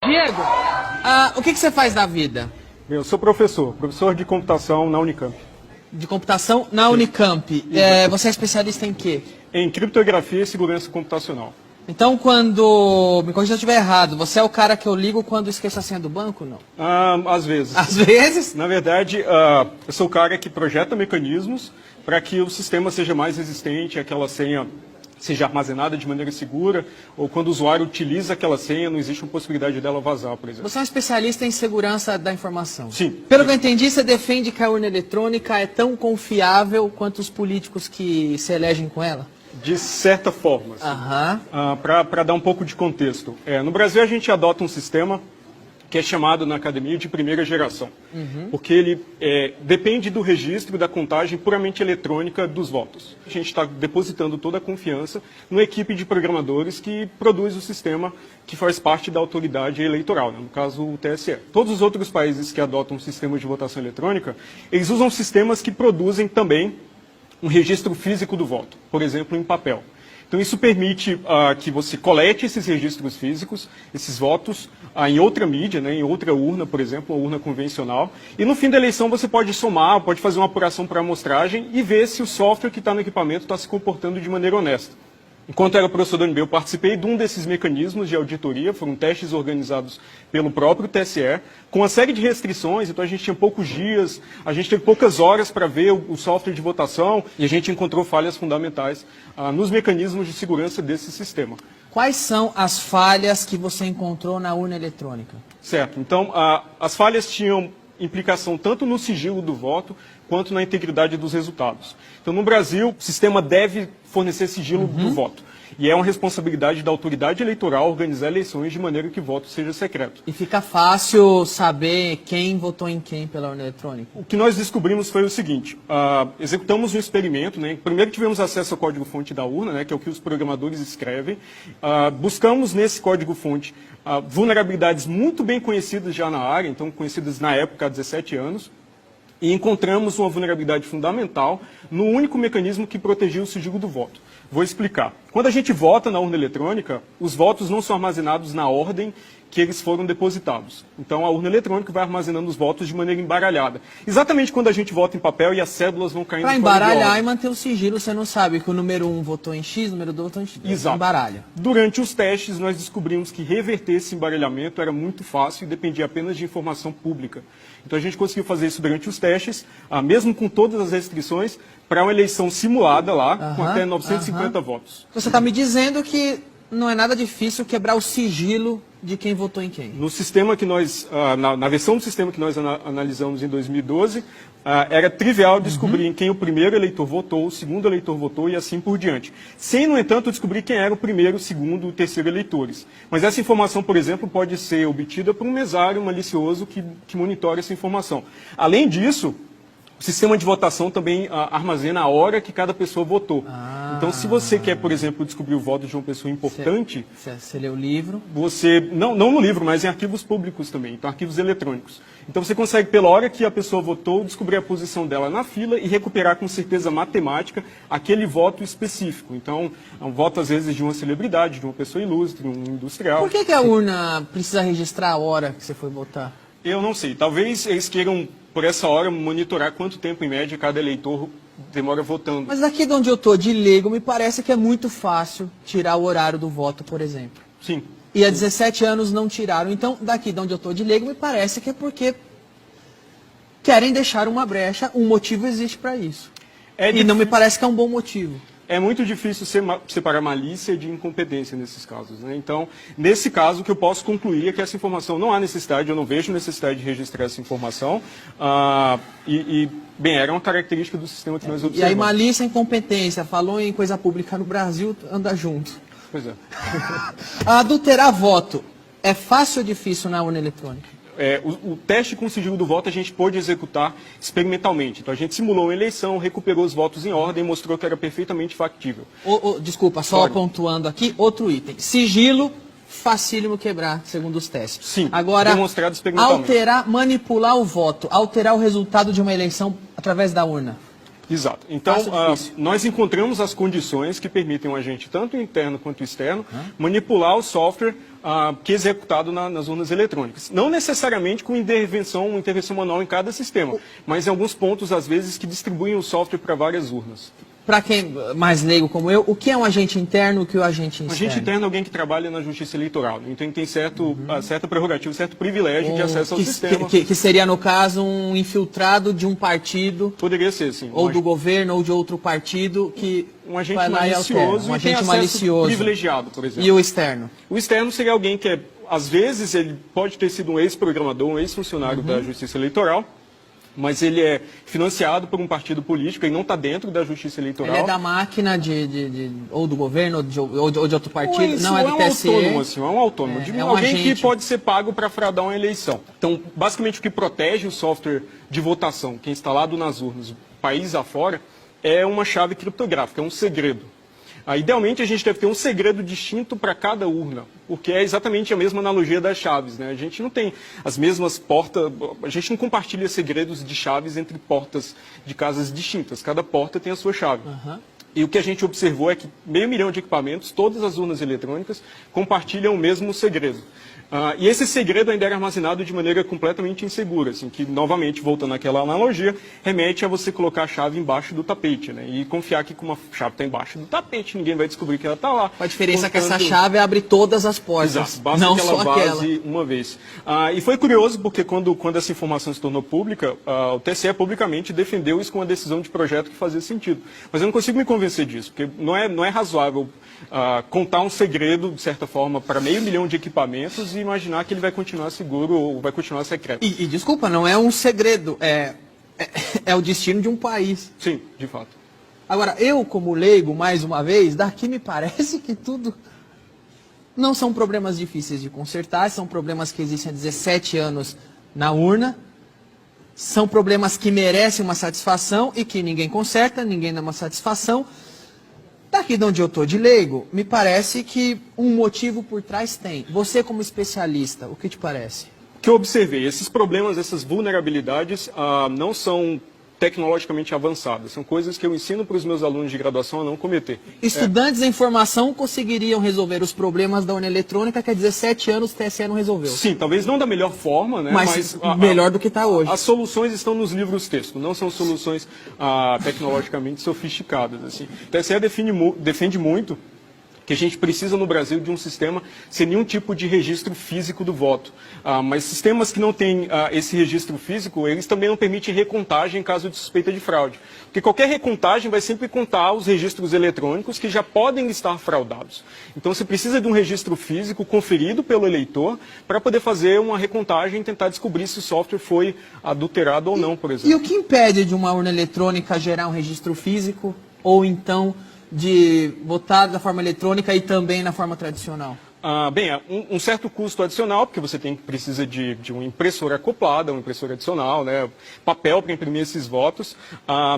Diego, o que você faz na vida? Eu sou professor de computação na Unicamp. De computação na Unicamp. Você é especialista em quê? Em criptografia e segurança computacional. Então, quando... Me corrija se eu estiver errado. Você é o cara que eu ligo quando esqueço a senha do banco, não? Às vezes. Às vezes? Na verdade, eu sou o cara que projeta mecanismos para que o sistema seja mais resistente, aquela senha seja armazenada de maneira segura, ou quando o usuário utiliza aquela senha, não existe uma possibilidade dela vazar, por exemplo. Você é um especialista em segurança da informação. Sim. Pelo que eu entendi, você defende que a urna eletrônica é tão confiável quanto os políticos que se elegem com ela? De certa forma. Para dar um pouco de contexto. No Brasil, a gente adota um sistema que é chamado na academia de primeira geração, porque ele depende do registro da contagem puramente eletrônica dos votos. A gente está depositando toda a confiança numa equipe de programadores que produz o sistema que faz parte da autoridade eleitoral, né? No caso o TSE. Todos os outros países que adotam um sistema de votação eletrônica, eles usam sistemas que produzem também um registro físico do voto, por exemplo, em papel. Então, isso permite que você colete esses registros físicos, esses votos, em outra mídia, né, em outra urna, por exemplo, uma urna convencional. E no fim da eleição você pode somar, pode fazer uma apuração para amostragem e ver se o software que está no equipamento está se comportando de maneira honesta. Enquanto era professor da UNB, eu participei de um desses mecanismos de auditoria, foram testes organizados pelo próprio TSE, com uma série de restrições, então a gente tinha poucos dias, a gente teve poucas horas para ver o software de votação e a gente encontrou falhas fundamentais nos mecanismos de segurança desse sistema. Quais são as falhas que você encontrou na urna eletrônica? Certo, então as falhas tinham implicação tanto no sigilo do voto quanto na integridade dos resultados. Então, no Brasil, o sistema deve fornecer sigilo do voto. E é uma responsabilidade da autoridade eleitoral organizar eleições de maneira que o voto seja secreto. E fica fácil saber quem votou em quem pela urna eletrônica? O que nós descobrimos foi o seguinte, executamos um experimento, né? Primeiro tivemos acesso ao código-fonte da urna, né? Que é o que os programadores escrevem. Buscamos nesse código-fonte vulnerabilidades muito bem conhecidas já na área, então conhecidas na época há 17 anos, e encontramos uma vulnerabilidade fundamental no único mecanismo que protegia o sigilo do voto. Vou explicar. Quando a gente vota na urna eletrônica, os votos não são armazenados na ordem que eles foram depositados. Então, a urna eletrônica vai armazenando os votos de maneira embaralhada. Exatamente quando a gente vota em papel e as cédulas vão caindo... Para embaralhar e manter o sigilo, você não sabe que o número 1 votou em X, o número 2 votou em X. Exato. Embaralha. Durante os testes, nós descobrimos que reverter esse embaralhamento era muito fácil e dependia apenas de informação pública. Então, a gente conseguiu fazer isso durante os testes, mesmo com todas as restrições, para uma eleição simulada lá, com até 950 votos. Você está me dizendo que não é nada difícil quebrar o sigilo de quem votou em quem? No sistema que nós, na versão do sistema que nós analisamos em 2012, era trivial descobrir em quem o primeiro eleitor votou, o segundo eleitor votou e assim por diante. Sem, no entanto, descobrir quem era o primeiro, o segundo e o terceiro eleitores. Mas essa informação, por exemplo, pode ser obtida por um mesário malicioso que monitora essa informação. Além disso, o sistema de votação também armazena a hora que cada pessoa votou. Então, se você quer, por exemplo, descobrir o voto de uma pessoa importante... Você lê o livro? Você, não no livro, mas em arquivos públicos também, então arquivos eletrônicos. Então, você consegue, pela hora que a pessoa votou, descobrir a posição dela na fila e recuperar com certeza matemática aquele voto específico. Então, é um voto, às vezes, de uma celebridade, de uma pessoa ilustre, um industrial. Por que a urna precisa registrar a hora que você foi votar? Eu não sei. Talvez eles queiram, por essa hora, monitorar quanto tempo, em média, cada eleitor demora votando. Mas aqui de onde eu estou, de leigo, me parece que é muito fácil tirar o horário do voto, por exemplo. Sim. E há 17 anos não tiraram. Então, daqui de onde eu estou, de leigo, me parece que é porque querem deixar uma brecha, um motivo existe para isso. E não me parece que é um bom motivo. É muito difícil separar malícia de incompetência nesses casos, né? Então, nesse caso, o que eu posso concluir é que essa informação não há necessidade, eu não vejo necessidade de registrar essa informação. Bem, era uma característica do sistema que nós observamos. E aí, malícia e incompetência, falou em coisa pública no Brasil, anda junto. Pois é. Adulterar voto é fácil ou difícil na urna eletrônica? O teste com sigilo do voto a gente pôde executar experimentalmente. Então a gente simulou uma eleição, recuperou os votos em ordem e mostrou que era perfeitamente factível. Desculpa, só pontuando aqui, outro item. Sigilo, facílimo quebrar, segundo os testes. Sim, agora, demonstrado experimentalmente. Manipular o voto, alterar o resultado de uma eleição através da urna. Exato. Então, nós encontramos as condições que permitem a gente, tanto interno quanto externo, manipular o software que é executado nas urnas eletrônicas. Não necessariamente com intervenção manual em cada sistema, mas em alguns pontos, às vezes, que distribuem o software para várias urnas. Para quem mais leigo como eu, o que é um agente interno e o que é um agente externo? Um agente interno é alguém que trabalha na justiça eleitoral. Então tem certa prerrogativa, certo privilégio de acesso ao sistema. Que seria, no caso, um infiltrado de um partido. Poderia ser, sim. Ou do governo, ou de outro partido, que um agente malicioso, um agente malicioso privilegiado, por exemplo. E o externo? O externo seria alguém que, às vezes, ele pode ter sido um ex-programador, um ex-funcionário da justiça eleitoral, mas ele é financiado por um partido político e não está dentro da justiça eleitoral. Ele é da máquina ou do governo ou de outro partido? Não, é do TSE. É um autônomo. Alguém que pode ser pago para fraudar uma eleição. Então, basicamente, o que protege o software de votação, que é instalado nas urnas, país afora, é uma chave criptográfica, é um segredo. Idealmente, a gente deve ter um segredo distinto para cada urna, porque é exatamente a mesma analogia das chaves, né? A gente não tem as mesmas portas, a gente não compartilha segredos de chaves entre portas de casas distintas. Cada porta tem a sua chave. E o que a gente observou é que 500 mil de equipamentos, todas as urnas eletrônicas, compartilham o mesmo segredo. E esse segredo ainda era armazenado de maneira completamente insegura, assim, que, novamente, voltando àquela analogia, remete a você colocar a chave embaixo do tapete, né? E confiar que, como a chave está embaixo do tapete, ninguém vai descobrir que ela está lá. A diferença é que essa chave abre todas as portas, exato, basta não que ela só aquela. vaze uma vez. E foi curioso, porque quando essa informação se tornou pública, o TSE publicamente defendeu isso com uma decisão de projeto que fazia sentido. Mas eu não consigo me convencer disso, porque não é razoável contar um segredo, de certa forma, para 500 mil de equipamentos e imaginar que ele vai continuar seguro ou vai continuar secreto. E desculpa, não é um segredo, é o destino de um país. Sim, de fato. Agora, eu como leigo, mais uma vez, daqui me parece que tudo não são problemas difíceis de consertar, são problemas que existem há 17 anos na urna, são problemas que merecem uma satisfação e que ninguém conserta, ninguém dá uma satisfação. Daqui de onde eu estou de leigo, me parece que um motivo por trás tem. Você como especialista, o que te parece? O que eu observei, esses problemas, essas vulnerabilidades não são tecnologicamente avançadas. São coisas que eu ensino para os meus alunos de graduação a não cometer. Estudantes em formação conseguiriam resolver os problemas da urna eletrônica que há 17 anos o TSE não resolveu. Sim, talvez não da melhor forma, né? Mas melhor do que está hoje. As soluções estão nos livros texto, não são soluções tecnologicamente sofisticadas. Assim. O TSE defende muito que a gente precisa no Brasil de um sistema sem nenhum tipo de registro físico do voto. Mas sistemas que não têm esse registro físico, eles também não permitem recontagem em caso de suspeita de fraude. Porque qualquer recontagem vai sempre contar os registros eletrônicos que já podem estar fraudados. Então você precisa de um registro físico conferido pelo eleitor para poder fazer uma recontagem e tentar descobrir se o software foi adulterado ou não, por exemplo. E o que impede de uma urna eletrônica gerar um registro físico ou então de votar da forma eletrônica e também na forma tradicional? Bem, um certo custo adicional, porque você precisa de uma impressora acoplada, uma impressora adicional, né, papel para imprimir esses votos,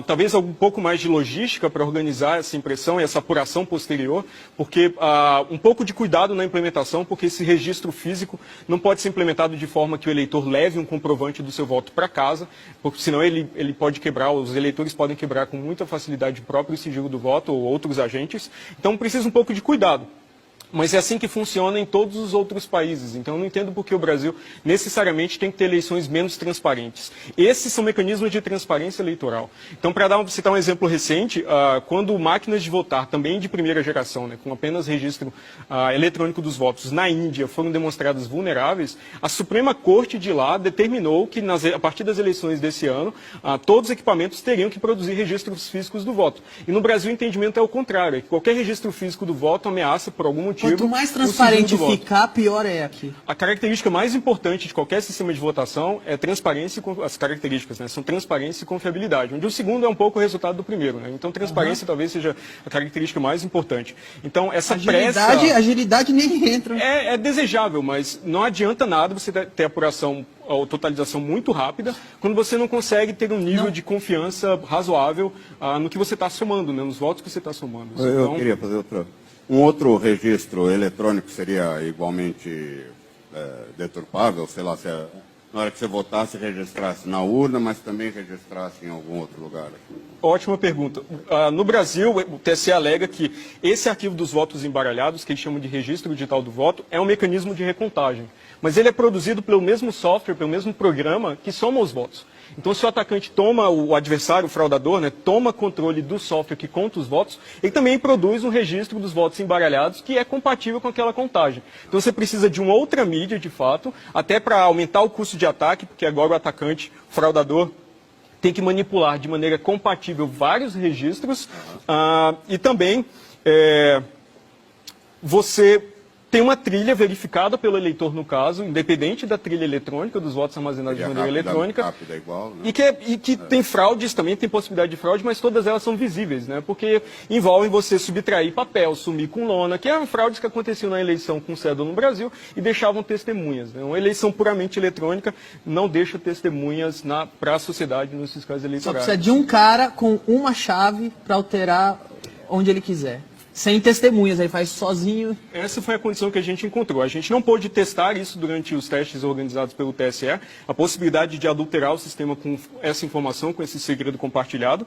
talvez um pouco mais de logística para organizar essa impressão e essa apuração posterior, porque um pouco de cuidado na implementação, porque esse registro físico não pode ser implementado de forma que o eleitor leve um comprovante do seu voto para casa, porque senão ele pode quebrar, os eleitores podem quebrar com muita facilidade o próprio sigilo do voto ou outros agentes, então precisa um pouco de cuidado. Mas é assim que funciona em todos os outros países. Então eu não entendo por que o Brasil necessariamente tem que ter eleições menos transparentes. Esses são mecanismos de transparência eleitoral. Então, para citar um exemplo recente, quando máquinas de votar, também de primeira geração, né, com apenas registro eletrônico dos votos, na Índia foram demonstradas vulneráveis, a Suprema Corte de lá determinou que, a partir das eleições desse ano, todos os equipamentos teriam que produzir registros físicos do voto. E no Brasil o entendimento é o contrário, é que qualquer registro físico do voto ameaça, por algum motivo, quanto mais transparente ficar, pior é aqui. A característica mais importante de qualquer sistema de votação é transparência e as características, né, são transparência e confiabilidade, onde o segundo é um pouco o resultado do primeiro, né? Então transparência talvez seja a característica mais importante. Então essa agilidade nem entra. É desejável, mas não adianta nada você ter apuração ou totalização muito rápida quando você não consegue ter um nível de confiança razoável no que você está somando, né, nos votos que você está somando. Eu queria fazer um outro registro eletrônico seria igualmente deturpável, sei lá, se na hora que você votasse, registrasse na urna, mas também registrasse em algum outro lugar? Ótima pergunta. No Brasil, o TSE alega que esse arquivo dos votos embaralhados, que eles chamam de registro digital do voto, é um mecanismo de recontagem. Mas ele é produzido pelo mesmo software, pelo mesmo programa que soma os votos. Então, se o atacante toma, o adversário, o fraudador, né, toma controle do software que conta os votos, ele também produz um registro dos votos embaralhados que é compatível com aquela contagem. Então, você precisa de uma outra mídia, de fato, até para aumentar o custo de ataque, porque agora o atacante, o fraudador, tem que manipular de maneira compatível vários registros e também você tem uma trilha verificada pelo eleitor, no caso, independente da trilha eletrônica, dos votos armazenados de maneira eletrônica. Rápida, igual, né? E que tem fraudes também, tem possibilidade de fraude, mas todas elas são visíveis, né? Porque envolvem você subtrair papel, sumir com lona, que eram fraudes que aconteciam na eleição com cédula no Brasil e deixavam testemunhas, né? Uma eleição puramente eletrônica não deixa testemunhas para a sociedade nos fiscais eleitorais. Só precisa de um cara com uma chave para alterar onde ele quiser. Sem testemunhas, ele faz sozinho. Essa foi a condição que a gente encontrou. A gente não pôde testar isso durante os testes organizados pelo TSE, a possibilidade de adulterar o sistema com essa informação, com esse segredo compartilhado,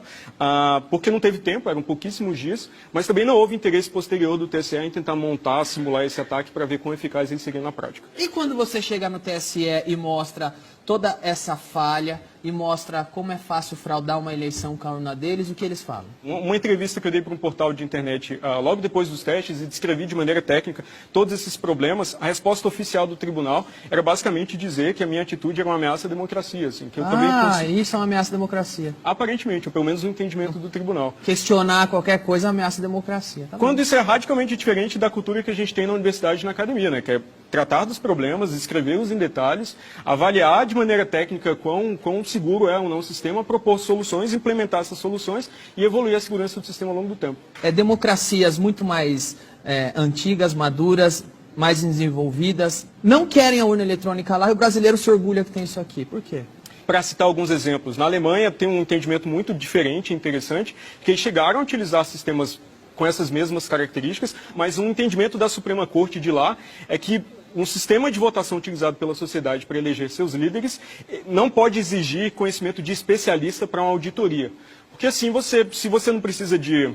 porque não teve tempo, eram pouquíssimos dias, mas também não houve interesse posterior do TSE em tentar montar, simular esse ataque para ver quão eficaz ele seria na prática. E quando você chega no TSE e mostra toda essa falha e mostra como é fácil fraudar uma eleição com a urna deles, o que eles falam? Uma entrevista que eu dei para um portal de internet logo depois dos testes e descrevi de maneira técnica todos esses problemas, a resposta oficial do tribunal era basicamente dizer que a minha atitude era uma ameaça à democracia. Assim, que eu também isso é uma ameaça à democracia. Aparentemente, ou pelo menos no entendimento do tribunal. Questionar qualquer coisa é ameaça à democracia. Tá Quando isso é radicalmente diferente da cultura que a gente tem na universidade e na academia, né? Que é tratar dos problemas, escrevê-los em detalhes, avaliar de maneira técnica quão seguro é ou não o sistema, propor soluções, implementar essas soluções e evoluir a segurança do sistema ao longo do tempo. Democracias muito mais antigas, maduras, mais desenvolvidas, não querem a urna eletrônica lá e o brasileiro se orgulha que tem isso aqui. Por quê? Para citar alguns exemplos, na Alemanha tem um entendimento muito diferente e interessante, que eles chegaram a utilizar sistemas com essas mesmas características, mas um entendimento da Suprema Corte de lá é que um sistema de votação utilizado pela sociedade para eleger seus líderes não pode exigir conhecimento de especialista para uma auditoria. Porque assim, se você não precisa de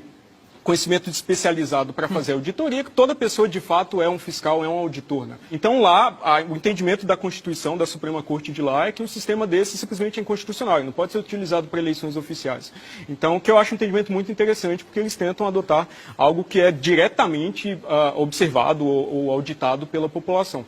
conhecimento especializado para fazer auditoria, que toda pessoa de fato é um fiscal, é um auditor, né? Então lá, o entendimento da Constituição, da Suprema Corte de lá, é que um sistema desse simplesmente é inconstitucional, e não pode ser utilizado para eleições oficiais. Então, o que eu acho um entendimento muito interessante, porque eles tentam adotar algo que é diretamente observado ou auditado pela população.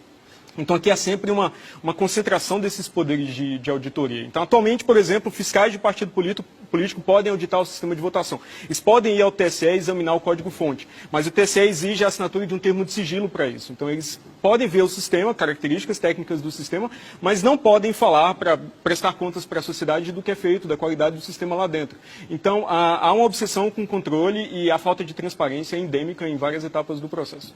Então, aqui há sempre uma concentração desses poderes de auditoria. Então, atualmente, por exemplo, fiscais de partido político podem auditar o sistema de votação. Eles podem ir ao TSE e examinar o código-fonte, mas o TSE exige a assinatura de um termo de sigilo para isso. Então, eles podem ver o sistema, características técnicas do sistema, mas não podem falar para prestar contas para a sociedade do que é feito, da qualidade do sistema lá dentro. Então, há uma obsessão com o controle e a falta de transparência é endêmica em várias etapas do processo.